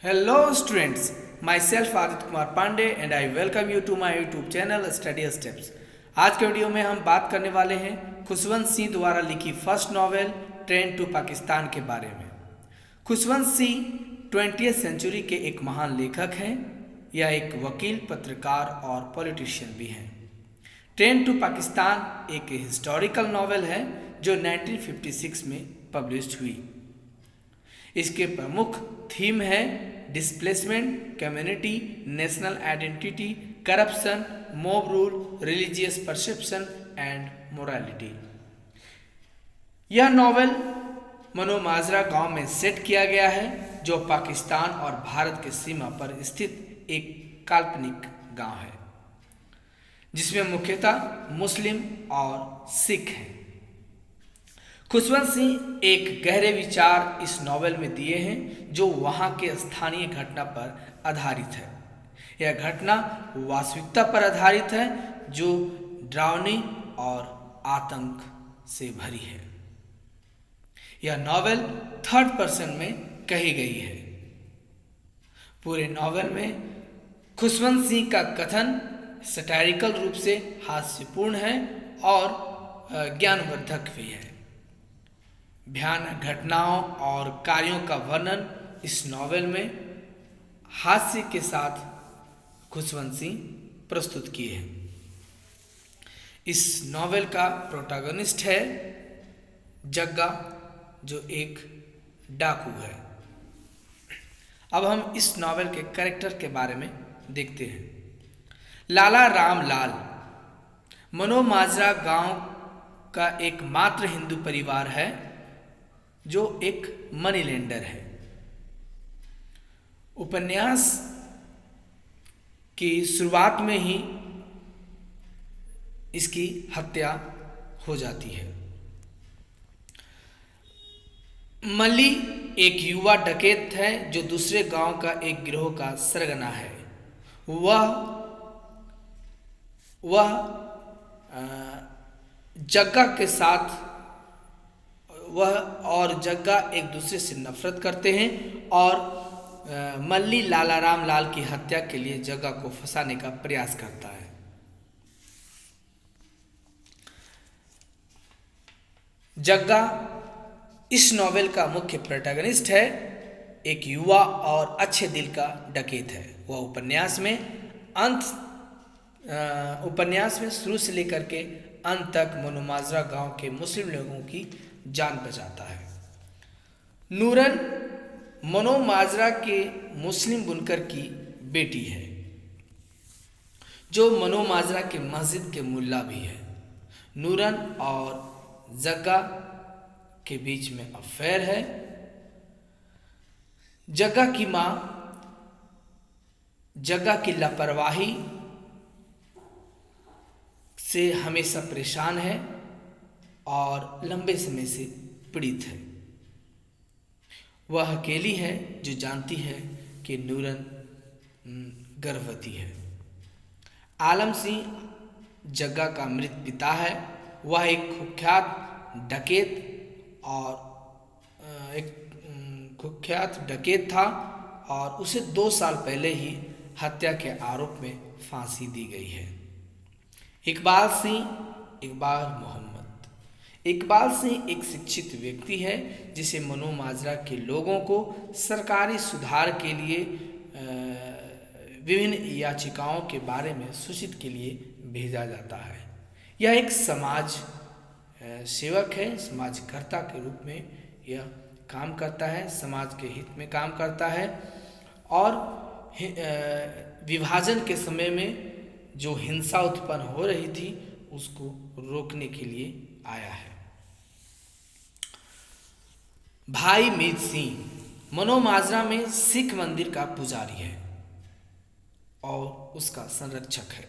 Hello students, myself Aditya Kumar Pandey and I welcome you to my YouTube channel Study Steps। आज के video में हम बात करने वाले हैं खुशवंत सिंह द्वारा लिखी first novel train to Pakistan के बारे में। खुशवंत सिंह 20वीं सेंचुरी के एक महान लेखक हैं। यह एक वकील, पत्रकार और पॉलिटिशियन भी हैं। ट्रेन टू पाकिस्तान एक हिस्टोरिकल नॉवेल है जो 1956 में पब्लिश हुई। इसके प्रमुख थीम है displacement, community, national identity, corruption, mob rule, religious perception and morality. यह नॉवेल मनोमाजरा गांव में सेट किया गया है जो पाकिस्तान और भारत के सीमा पर स्थित एक काल्पनिक गांव है जिसमें मुख्यतः मुस्लिम और सिख हैं। खुशवंत सिंह एक गहरे विचार इस नॉवेल में दिए हैं जो वहाँ के स्थानीय घटना पर आधारित है। यह घटना वास्तविकता पर आधारित है जो डरावनी और आतंक से भरी है। यह नॉवेल थर्ड पर्सन में कही गई है। पूरे नॉवेल में खुशवंत सिंह का कथन सटायरिकल रूप से हास्यपूर्ण है और ज्ञानवर्धक भी है। भयानक घटनाओं और कार्यों का वर्णन इस नॉवेल में हास्य के साथ खुशवंत सिंह प्रस्तुत किए हैं। इस नॉवेल का प्रोटैगनिस्ट है जग्गा जो एक डाकू है। अब हम इस नॉवेल के कैरेक्टर के बारे में देखते हैं। लाला राम लाल मनोमाजरा गांव का एकमात्र हिंदू परिवार है जो एक मनी लेंडर है। उपन्यास की शुरुआत में ही इसकी हत्या हो जाती है। मल्ली एक युवा डकैत है जो दूसरे गांव का एक गिरोह का सरगना है। वह जग्गा के साथ जग्गा एक दूसरे से नफरत करते हैं और मल्ली लाला राम लाल की हत्या के लिए जग्गा को फंसाने का प्रयास करता है। जग्गा इस नॉवेल का मुख्य प्रोटैगनिस्ट है। एक युवा और अच्छे दिल का डकैत है। वह उपन्यास में शुरू से लेकर के अंत तक मनोमाजरा गांव के मुस्लिम लोगों की जान बचाता है। नूरन मनोमाजरा के मुस्लिम बुनकर की बेटी है जो मनोमाजरा के मस्जिद के मुल्ला भी है। नूरन और जग्गा के बीच में अफेयर है। जग्गा की मां जग्गा की लापरवाही से हमेशा परेशान है और लंबे समय से पीड़ित है। वह अकेली है जो जानती है कि नूरन गर्भवती है। आलम सिंह जग्गा का मृत पिता है। वह एक कुख्यात डकैत था और उसे 2 साल पहले ही हत्या के आरोप में फांसी दी गई है। इकबाल सिंह एक शिक्षित व्यक्ति है जिसे मनोमाजरा के लोगों को सरकारी सुधार के लिए विभिन्न याचिकाओं के बारे में सूचित के लिए भेजा जाता है। यह एक समाज सेवक है, समाजकर्ता के रूप में यह काम करता है, समाज के हित में काम करता है और विभाजन के समय में जो हिंसा उत्पन्न हो रही थी उसको रोकने के लिए आया है। भाई मीत सिंह मनोमाजरा में सिख मंदिर का पुजारी है और उसका संरक्षक है।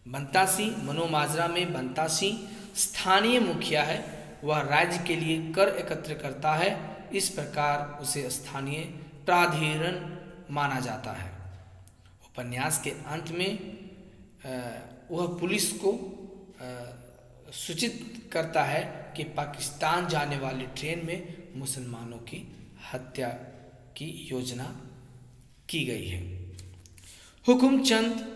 बंता सिंह मनोमाजरा में बंता सिंह स्थानीय मुखिया है। वह राज्य के लिए कर एकत्र करता है। इस प्रकार उसे स्थानीय प्राधिकरण माना जाता है। उपन्यास के अंत में वह पुलिस को सूचित करता है कि पाकिस्तान जाने वाली ट्रेन में मुसलमानों की हत्या की योजना की गई है। हुकुमचंद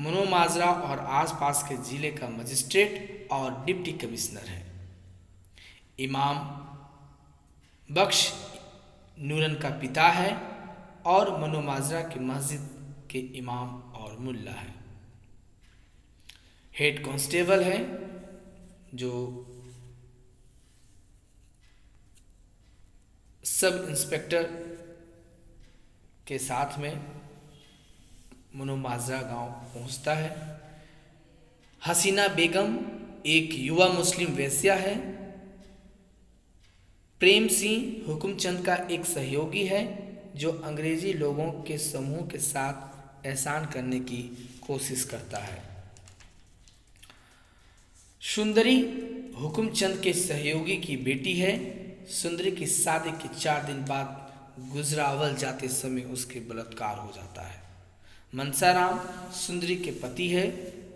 मनोमाजरा और आसपास के ज़िले का मजिस्ट्रेट और डिप्टी कमिश्नर है। इमाम बख्श नूरन का पिता है और मनोमाजरा की मस्जिद के इमाम और मुल्ला है। हेड कांस्टेबल है जो सब इंस्पेक्टर के साथ में मनोमाजरा गांव पहुंचता है। हसीना बेगम एक युवा मुस्लिम वेश्या है। प्रेम सिंह हुकुमचंद का एक सहयोगी है जो अंग्रेजी लोगों के समूह के साथ एहसान करने की कोशिश करता है। सुंदरी हुकुमचंद के सहयोगी की बेटी है। सुंदरी की शादी के 4 दिन बाद गुजरावल जाते समय उसके बलात्कार हो जाता है। मनसाराम सुंदरी के पति है।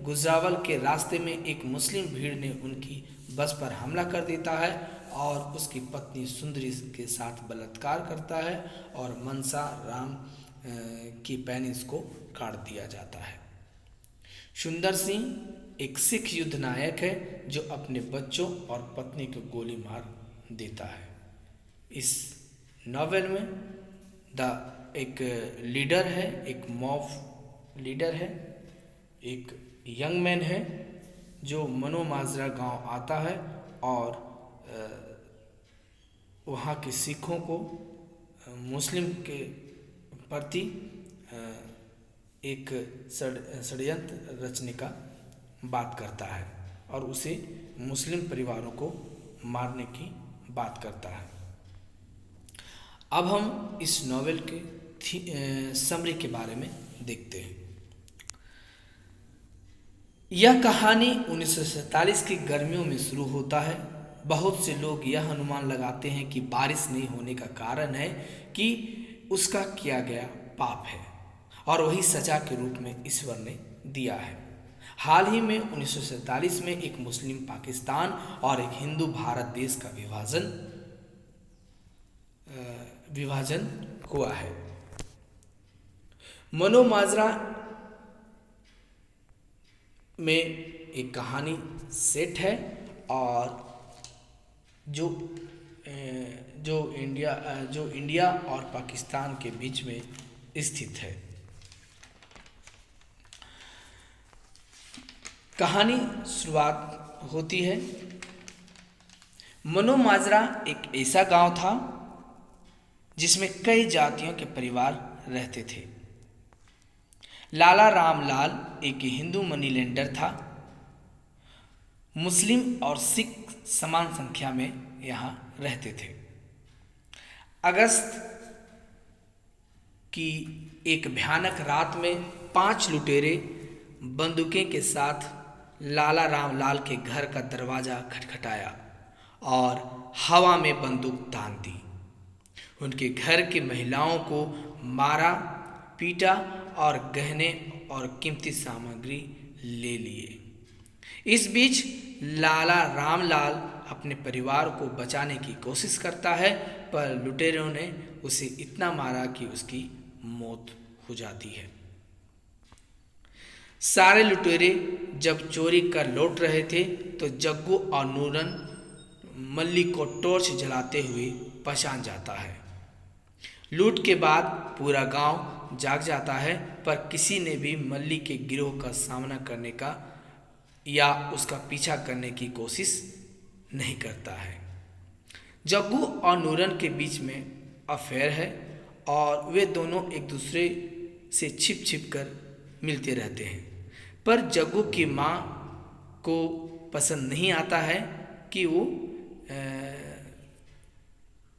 गुजरावल के रास्ते में एक मुस्लिम भीड़ ने उनकी बस पर हमला कर देता है और उसकी पत्नी सुंदरी के साथ बलात्कार करता है और मनसाराम की पेनिस को काट दिया जाता है। सुंदर सिंह एक सिख युद्ध नायक है जो अपने बच्चों और पत्नी को गोली मार देता है। इस नॉवेल में एक लीडर है, एक मॉब लीडर है, एक यंग मैन है जो मनोमाजरा गांव आता है और वहाँ के सिखों को मुस्लिम के प्रति एक षड्यंत्र रचने का बात करता है और उसे मुस्लिम परिवारों को मारने की बात करता है। अब हम इस नॉवेल के समरी के बारे में देखते हैं। यह कहानी 1947 की गर्मियों में शुरू होता है। बहुत से लोग यह अनुमान लगाते हैं कि बारिश नहीं होने का कारण है कि उसका किया गया पाप है और वही सजा के रूप में ईश्वर ने दिया है। हाल ही में 1947 में एक मुस्लिम पाकिस्तान और एक हिंदू भारत देश का विभाजन हुआ है। मनोमाजरा में एक कहानी सेट है और जो इंडिया और पाकिस्तान के बीच में स्थित है। कहानी शुरुआत होती है। मनोमाजरा एक ऐसा गांव था जिसमें कई जातियों के परिवार रहते थे। लाला रामलाल एक हिंदू मनी लेंडर था। मुस्लिम और सिख समान संख्या में यहाँ रहते थे। अगस्त की एक भयानक रात में 5 लुटेरे बंदूकें के साथ लाला रामलाल के घर का दरवाज़ा खटखटाया और हवा में बंदूक तान दी। उनके घर की महिलाओं को मारा, पीटा और गहने और कीमती सामग्री ले लिए। इस बीच लाला रामलाल अपने परिवार को बचाने की कोशिश करता है, पर लुटेरों ने उसे इतना मारा कि उसकी मौत हो जाती है। सारे लुटेरे जब चोरी कर लौट रहे थे तो जग्गू और नूरन मल्ली को टॉर्च जलाते हुए पहचान जाता है। लूट के बाद पूरा गांव जाग जाता है, पर किसी ने भी मल्ली के गिरोह का सामना करने का या उसका पीछा करने की कोशिश नहीं करता है। जग्गू और नूरन के बीच में अफेयर है और वे दोनों एक दूसरे से छिप छिप कर मिलते रहते हैं, पर जग्गू की माँ को पसंद नहीं आता है कि वो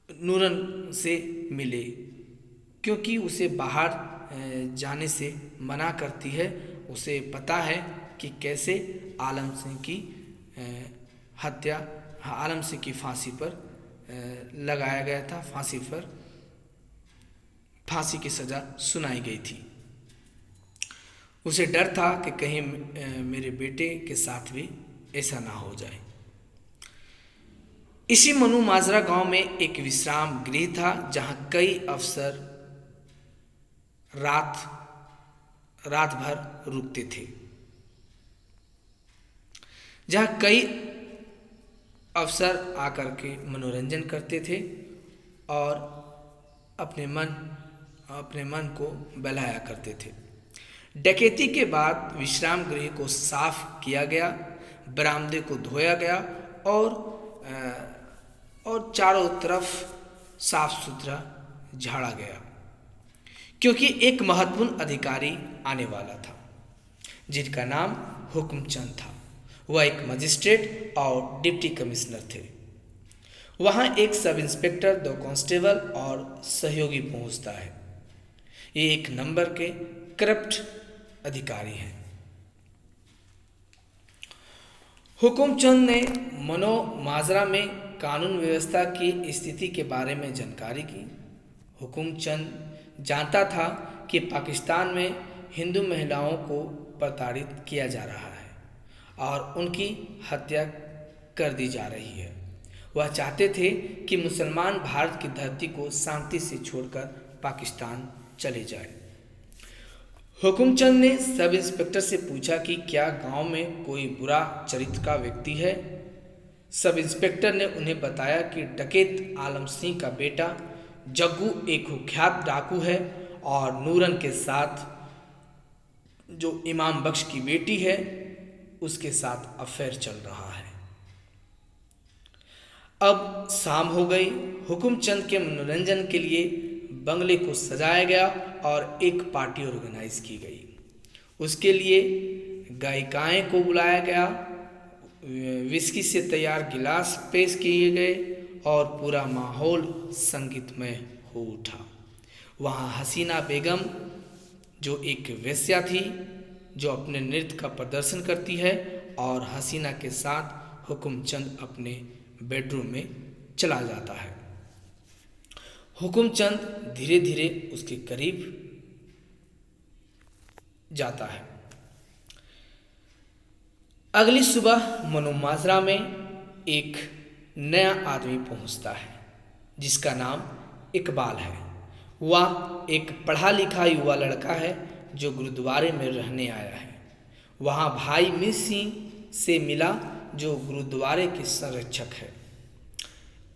नूरन से मिले, क्योंकि उसे बाहर जाने से मना करती है। उसे पता है कि कैसे आलम सिंह की हत्या, आलम सिंह की फांसी पर लगाया गया था, फांसी की सज़ा सुनाई गई थी। उसे डर था कि कहीं मेरे बेटे के साथ भी ऐसा ना हो जाए। इसी मनोमाजरा गांव में एक विश्राम गृह था जहां कई अफसर रात रात भर रुकते थे, जहाँ कई अफसर आकर के मनोरंजन करते थे और अपने मन को बहलाया करते थे। डकैती के बाद विश्राम गृह को साफ किया गया, बरामदे को धोया गया और चारों तरफ साफ सुथरा झाड़ा गया, क्योंकि एक महत्वपूर्ण अधिकारी आने वाला था जिनका नाम हुकुमचंद था। वह एक मजिस्ट्रेट और डिप्टी कमिश्नर थे। वहाँ एक सब इंस्पेक्टर, 2 कांस्टेबल और सहयोगी पहुँचता है। ये एक नंबर के करप्ट अधिकारी हैं। हुकुमचंद ने मनो माजरा में कानून व्यवस्था की स्थिति के बारे में जानकारी की। हुकुमचंद जानता था कि पाकिस्तान में हिंदू महिलाओं को प्रताड़ित किया जा रहा है और उनकी हत्या कर दी जा रही है। वह चाहते थे कि मुसलमान भारत की धरती को शांति से छोड़कर पाकिस्तान चले जाए। हुकुमचंद ने सब इंस्पेक्टर से पूछा कि क्या गांव में कोई बुरा चरित्र का व्यक्ति है। सब इंस्पेक्टर ने उन्हें बताया कि डकैत आलम सिंह का बेटा जग्गू एक कुख्यात डाकू है और नूरन के साथ जो इमाम बख्श की बेटी है उसके साथ अफेयर चल रहा है। अब शाम हो गई। हुकुमचंद के मनोरंजन के लिए बंगले को सजाया गया और एक पार्टी ऑर्गेनाइज की गई। उसके लिए गायिकाएं को बुलाया गया, विस्की से तैयार गिलास पेश किए गए और पूरा माहौल संगीतमय हो उठा। वहाँ हसीना बेगम, जो एक वेश्या थी, जो अपने नृत्य का प्रदर्शन करती है, और हसीना के साथ हुकुमचंद अपने बेडरूम में चला जाता है। हुकुमचंद धीरे धीरे उसके करीब जाता है। अगली सुबह मनो माजरा में एक नया आदमी पहुंचता है जिसका नाम इकबाल है। वह एक पढ़ा लिखा युवा लड़का है जो गुरुद्वारे में रहने आया है। वहाँ भाई मीर सिंह से मिला जो गुरुद्वारे के संरक्षक है।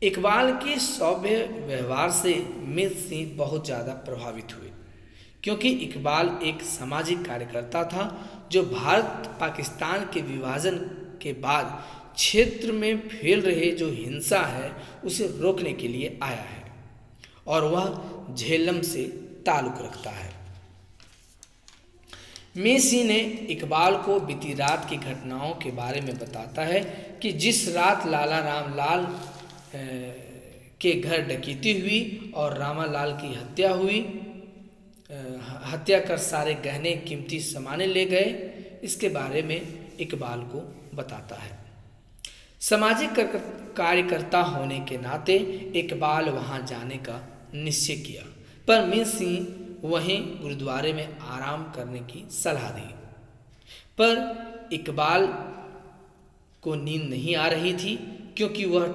इकबाल के सभ्य व्यवहार से मीर सिंह बहुत ज़्यादा प्रभावित हुए, क्योंकि इकबाल एक सामाजिक कार्यकर्ता था जो भारत पाकिस्तान के विभाजन के बाद क्षेत्र में फैल रहे जो हिंसा है उसे रोकने के लिए आया है और वह झेलम से ताल्लुक़ रखता है। मीर सिंह ने इकबाल को बीती रात की घटनाओं के बारे में बताता है कि जिस रात लाला रामलाल के घर डकैती हुई और रामालाल की हत्या हुई, हत्या कर सारे गहने कीमती सामाने ले गए, इसके बारे में इकबाल को बताता है। सामाजिक कार्यकर्ता होने के नाते इकबाल वहां जाने का निश्चय किया, पर मीर सिंह वहीं गुरुद्वारे में आराम करने की सलाह दी। पर इकबाल को नींद नहीं आ रही थी, क्योंकि वह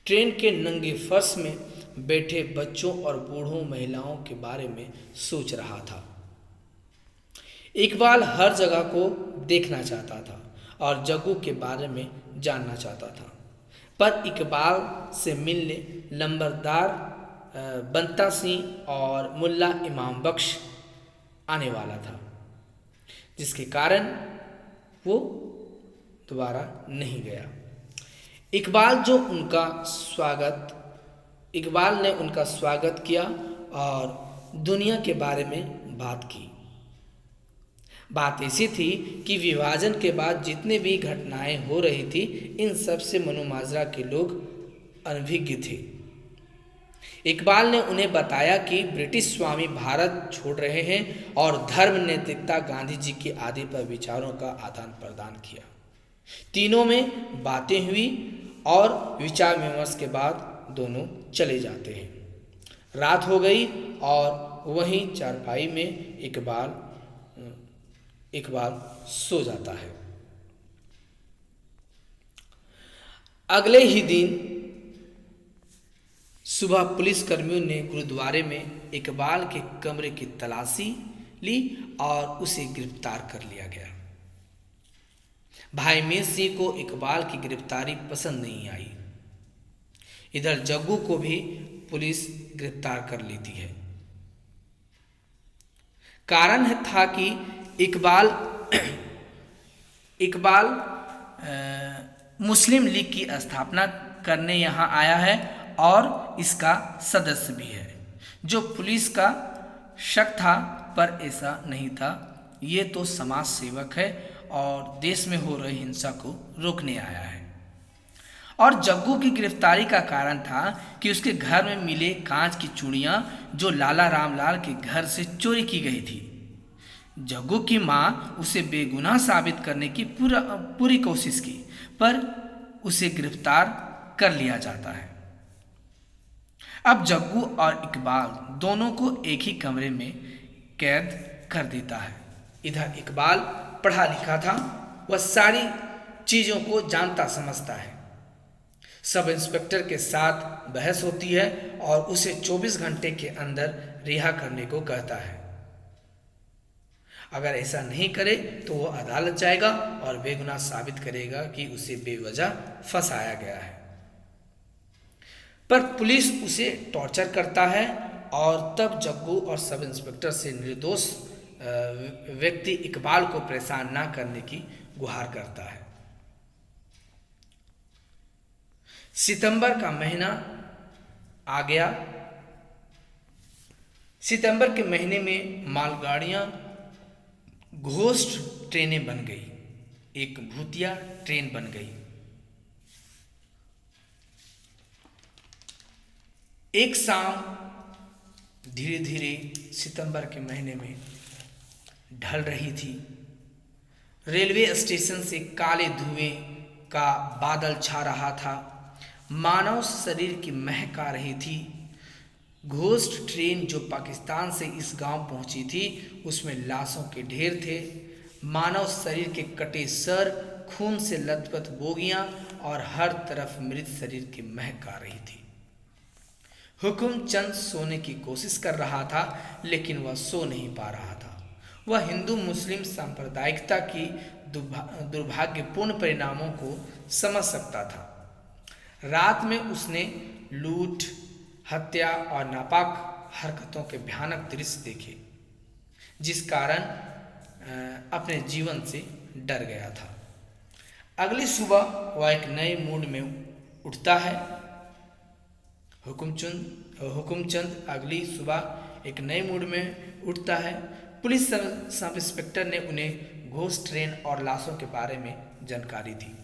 ट्रेन के नंगे फर्श में बैठे बच्चों और बूढ़ों महिलाओं के बारे में सोच रहा था। इकबाल हर जगह को देखना चाहता था और जग्गू के बारे में जानना चाहता था, पर इकबाल से मिलने लंबरदार बंता सिंह और मुल्ला इमाम बख्श आने वाला था, जिसके कारण वो दोबारा नहीं गया। इकबाल ने उनका स्वागत किया और दुनिया के बारे में बात की। बात ऐसी थी कि विभाजन के बाद जितने भी घटनाएं हो रही थी, इन सब से मनो माजरा के लोग अनभिज्ञ थे। इकबाल ने उन्हें बताया कि ब्रिटिश स्वामी भारत छोड़ रहे हैं और धर्म नैतिकता गांधी जी के आदि पर विचारों का आदान प्रदान किया। तीनों में बातें हुई और विचार विमर्श के बाद दोनों चले जाते हैं। रात हो गई और वहीं चारपाई में इकबाल सो जाता है। अगले ही दिन सुबह पुलिस कर्मियों ने गुरुद्वारे में इकबाल के कमरे की तलाशी ली और उसे गिरफ्तार कर लिया गया। भाई मीर सिंह को इकबाल की गिरफ्तारी पसंद नहीं आई। इधर जग्गू को भी पुलिस गिरफ्तार कर लेती है। कारण था कि इकबाल इकबाल मुस्लिम लीग की स्थापना करने यहाँ आया है और इसका सदस्य भी है। जो पुलिस का शक था पर ऐसा नहीं था, ये तो समाज सेवक है और देश में हो रही हिंसा को रोकने आया है। और जग्गू की गिरफ्तारी का कारण था कि उसके घर में मिले कांच की चूड़ियाँ जो लाला रामलाल के घर से चोरी की गई थी। जग्गू की माँ उसे बेगुनाह साबित करने की पूरी कोशिश की, पर उसे गिरफ्तार कर लिया जाता है। अब जग्गू और इकबाल दोनों को एक ही कमरे में कैद कर देता है। इधर इकबाल पढ़ा लिखा था, वह सारी चीज़ों को जानता समझता है। सब इंस्पेक्टर के साथ बहस होती है और उसे 24 घंटे के अंदर रिहा करने को कहता है। अगर ऐसा नहीं करे तो वो अदालत जाएगा और बेगुनाह साबित करेगा कि उसे बेवजह फंसाया गया है। पर पुलिस उसे टॉर्चर करता है और तब जग्गू और सब इंस्पेक्टर से निर्दोष व्यक्ति इकबाल को परेशान ना करने की गुहार करता है। सितंबर का महीना आ गया। सितंबर के महीने में मालगाड़ियां घोस्ट ट्रेनें बन गई, एक भूतिया ट्रेन बन गई। एक शाम धीरे धीरे सितंबर के महीने में ढल रही थी। रेलवे स्टेशन से काले धुएं का बादल छा रहा था। मानव शरीर की महक आ रही थी। घोस्ट ट्रेन जो पाकिस्तान से इस गांव पहुंची थी, उसमें लाशों के ढेर थे। मानव शरीर के कटे सर, खून से लथपथ बोगियां और हर तरफ मृत शरीर की महक आ रही थी। हुकुमचंद सोने की कोशिश कर रहा था, लेकिन वह सो नहीं पा रहा था। वह हिंदू मुस्लिम सांप्रदायिकता की दुर्भाग्यपूर्ण परिणामों को समझ सकता था। रात में उसने लूट, हत्या और नापाक हरकतों के भयानक दृश्य देखे, जिस कारण अपने जीवन से डर गया था। अगली सुबह वह एक नए मूड में उठता है। हुकुमचंद अगली सुबह एक नए मूड में उठता है। पुलिस सब इंस्पेक्टर ने उन्हें घोस्ट ट्रेन और लाशों के बारे में जानकारी दी।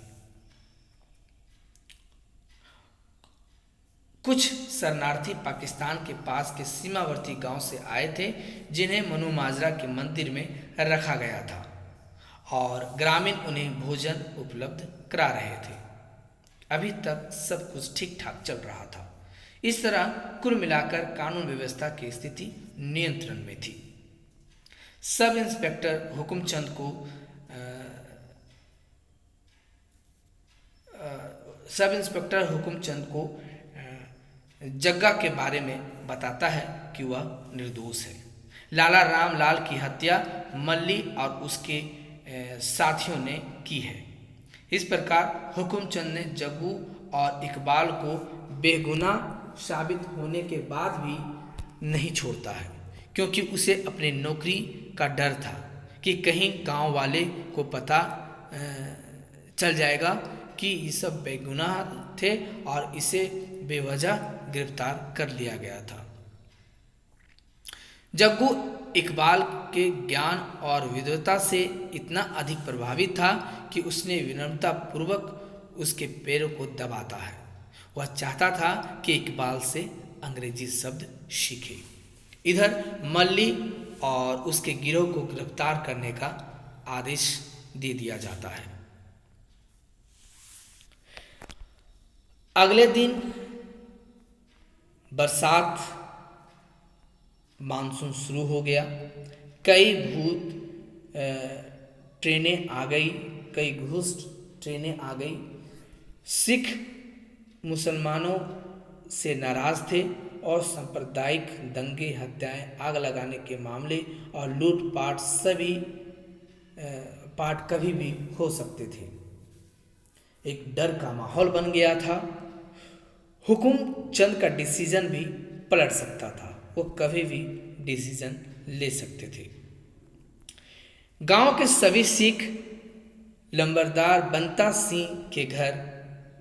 कुछ शरणार्थी पाकिस्तान के पास के सीमावर्ती गांव से आए थे, जिन्हें मनु माजरा के मंदिर में रखा गया था और ग्रामीण उन्हें भोजन उपलब्ध करा रहे थे। अभी तक सब कुछ ठीक ठाक चल रहा था। इस तरह कुल मिलाकर कानून व्यवस्था की स्थिति नियंत्रण में थी। सब इंस्पेक्टर हुकुमचंद को जग्गा के बारे में बताता है कि वह निर्दोष है। लाला रामलाल की हत्या मल्ली और उसके साथियों ने की है। इस प्रकार हुकुमचंद ने जग्गू और इकबाल को बेगुनाह साबित होने के बाद भी नहीं छोड़ता है, क्योंकि उसे अपनी नौकरी का डर था कि कहीं गांव वाले को पता चल जाएगा कि ये सब बेगुनाह थे और इसे बेवजह गिरफ्तार कर लिया गया था। जग्गू इकबाल के ज्ञान और विद्वता से इतना अधिक प्रभावित था कि उसने विनम्रता पूर्वक उसके पैरों को दबाता है। वह चाहता था कि इकबाल से अंग्रेजी शब्द सीखे। इधर मल्ली और उसके गिरोह को गिरफ्तार करने का आदेश दे दिया जाता है। अगले दिन बरसात, मानसून शुरू हो गया। कई भूत ट्रेनें आ गई, कई घोस्ट ट्रेनें आ गई। सिख मुसलमानों से नाराज थे और सांप्रदायिक दंगे, हत्याएं, आग लगाने के मामले और लूटपाट सभी पाठ कभी भी हो सकते थे। एक डर का माहौल बन गया था। हुकुम चंद का डिसीजन भी पलट सकता था, वो कभी भी डिसीजन ले सकते थे। गांव के सभी सिख लंबरदार बंता सिंह के घर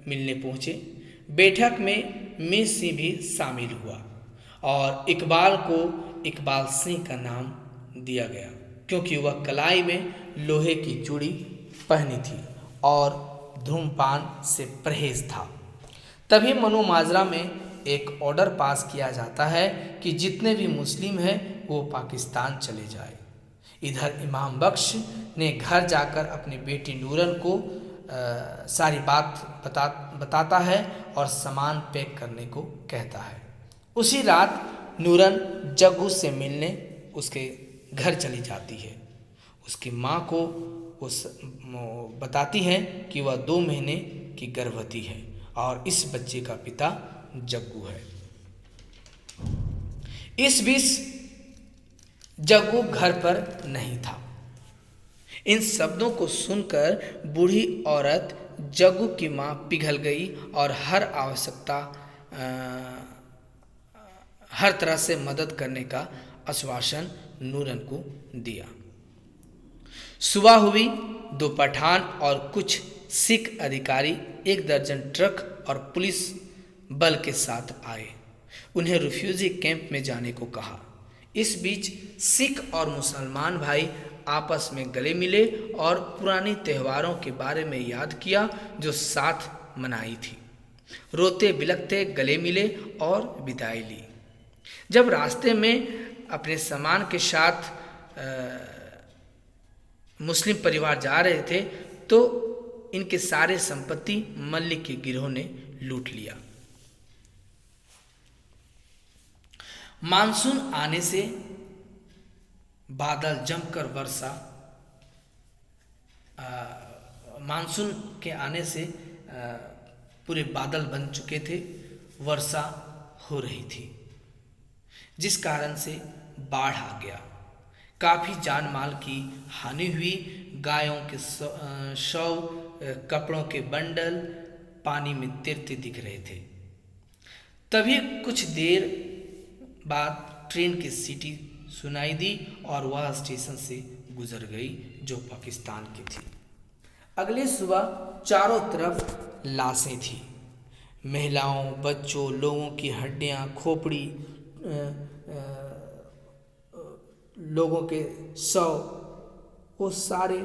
मिलने पहुंचे। बैठक में मीर सिंह भी शामिल हुआ और इकबाल को इकबाल सिंह का नाम दिया गया क्योंकि वह कलाई में लोहे की चूड़ी पहनी थी और धूम्रपान से परहेज था। तभी मनु माजरा में एक ऑर्डर पास किया जाता है कि जितने भी मुस्लिम हैं वो पाकिस्तान चले जाए। इधर इमाम बख्श ने घर जाकर अपनी बेटी नूरन को सारी बात बताता है और सामान पैक करने को कहता है। उसी रात नूरन जग्गू से मिलने उसके घर चली जाती है। उसकी माँ को बताती है कि वह 2 महीने की गर्भवती है और इस बच्चे का पिता जग्गू है। इस बीच जग्गू घर पर नहीं था। इन शब्दों को सुनकर बूढ़ी औरत जग्गू की माँ पिघल गई और हर तरह से मदद करने का आश्वासन नूरन को दिया। सुबह हुई। 2 पठान और कुछ सिख अधिकारी 1 दर्जन ट्रक और पुलिस बल के साथ आए। उन्हें रिफ्यूजी कैंप में जाने को कहा। इस बीच सिख और मुसलमान भाई आपस में गले मिले और पुरानी त्योहारों के बारे में याद किया जो साथ मनाई थी। रोते बिलखते गले मिले और विदाई ली। जब रास्ते में अपने सामान के साथ मुस्लिम परिवार जा रहे थे तो इनके सारे संपत्ति मल्लिक के गिरोह ने लूट लिया। मानसून आने से बादल जमकर वर्षा मानसून के आने से पूरे बादल बन चुके थे। वर्षा हो रही थी जिस कारण से बाढ़ आ गया। काफ़ी जान माल की हानि हुई। गायों के शव, कपड़ों के बंडल पानी में तैरते दिख रहे थे। तभी कुछ देर बाद ट्रेन की सीटी सुनाई दी और वह स्टेशन से गुजर गई जो पाकिस्तान की थी। अगली सुबह चारों तरफ लाशें थी। महिलाओं, बच्चों, लोगों की हड्डियां, खोपड़ी, लोगों के शव, वो सारे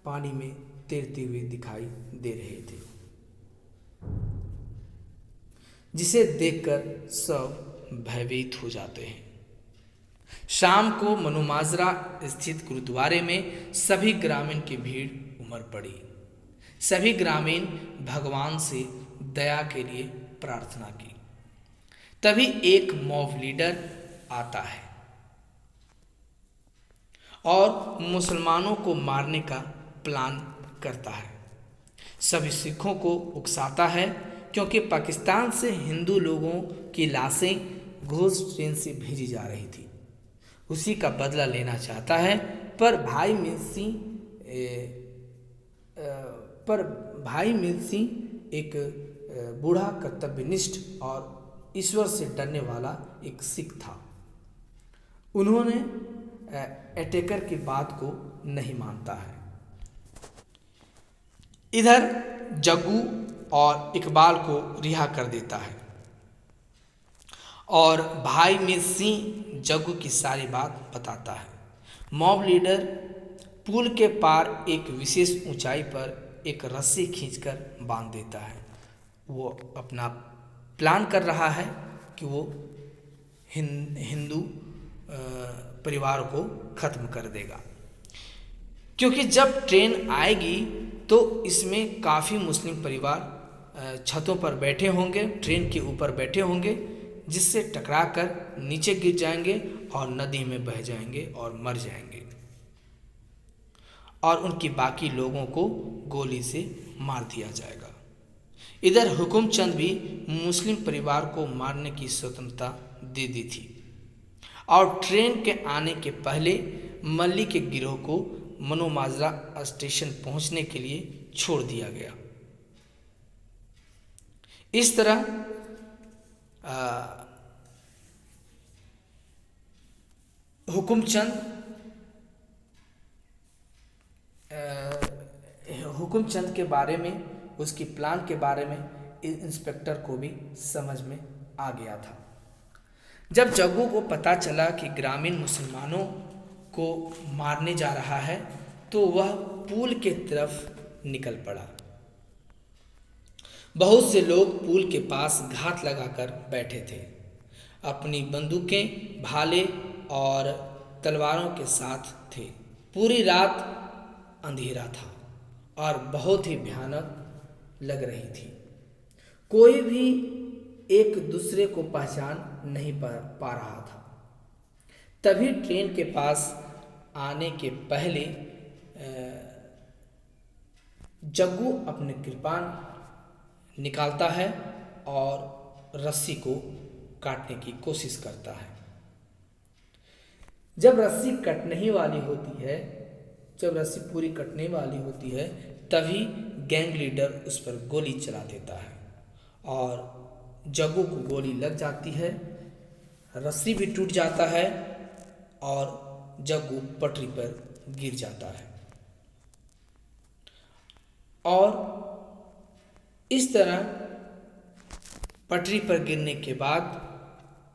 पानी में तैरते हुए दिखाई दे रहे थे, जिसे देखकर सब भयभीत हो जाते हैं। शाम को मनुमाजरा स्थित गुरुद्वारे में सभी ग्रामीण की भीड़ उमड़ पड़ी। सभी ग्रामीण भगवान से दया के लिए प्रार्थना की। तभी एक मॉब लीडर आता है और मुसलमानों को मारने का प्लान करता है। सभी सिखों को उकसाता है क्योंकि पाकिस्तान से हिंदू लोगों की लाशें घोष ट्रेन से भेजी जा रही थी। उसी का बदला लेना चाहता है, पर भाई मीर सिंह एक बूढ़ा, कर्तव्यनिष्ठ और ईश्वर से डरने वाला एक सिख था। उन्होंने अटैकर की बात को नहीं मानता है। इधर जग्गू और इकबाल को रिहा कर देता है और भाई मीर सिंह जग्गू की सारी बात बताता है। मॉब लीडर पुल के पार एक विशेष ऊंचाई पर एक रस्सी खींचकर बांध देता है। वो अपना प्लान कर रहा है कि वो हिंदू परिवार को ख़त्म कर देगा, क्योंकि जब ट्रेन आएगी तो इसमें काफ़ी मुस्लिम परिवार छतों पर बैठे होंगे, ट्रेन के ऊपर बैठे होंगे, जिससे टकराकर नीचे गिर जाएंगे और नदी में बह जाएंगे और मर जाएंगे और उनकी बाकी लोगों को गोली से मार दिया जाएगा। इधर हुकुमचंद भी मुस्लिम परिवार को मारने की स्वतंत्रता दे दी थी और ट्रेन के आने के पहले मल्ली के गिरोह को मनोमाजरा स्टेशन पहुंचने के लिए छोड़ दिया गया। इस तरह हुकुमचंद के बारे में, उसकी प्लान के बारे में इंस्पेक्टर को भी समझ में आ गया था। जब जग्गू को पता चला कि ग्रामीण मुसलमानों को मारने जा रहा है तो वह पुल के तरफ निकल पड़ा। बहुत से लोग पुल के पास घात लगाकर बैठे थे, अपनी बंदूकें, भाले और तलवारों के साथ थे। पूरी रात अंधेरा था और बहुत ही भयानक लग रही थी। कोई भी एक दूसरे को पहचान नहीं पा रहा था। तभी ट्रेन के पास आने के पहले जग्गू अपने कृपान निकालता है और रस्सी को काटने की कोशिश करता है। जब रस्सी पूरी कटने वाली होती है तभी गैंग लीडर उस पर गोली चला देता है और जग्गू को गोली लग जाती है, रस्सी भी टूट जाता है और जग्गू पटरी पर गिर जाता है। और इस तरह पटरी पर गिरने के बाद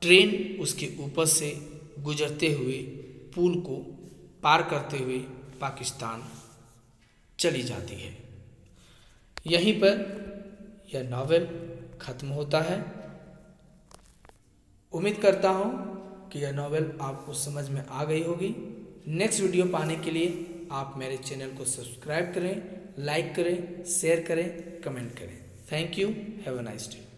ट्रेन उसके ऊपर से गुजरते हुए पुल को पार करते हुए पाकिस्तान चली जाती है। यहीं पर यह नॉवेल ख़त्म होता है। उम्मीद करता हूँ कि यह नॉवेल आपको समझ में आ गई होगी। नेक्स्ट वीडियो पाने के लिए आप मेरे चैनल को सब्सक्राइब करें, लाइक करें, शेयर करें, कमेंट करें। Thank you. Have a nice day.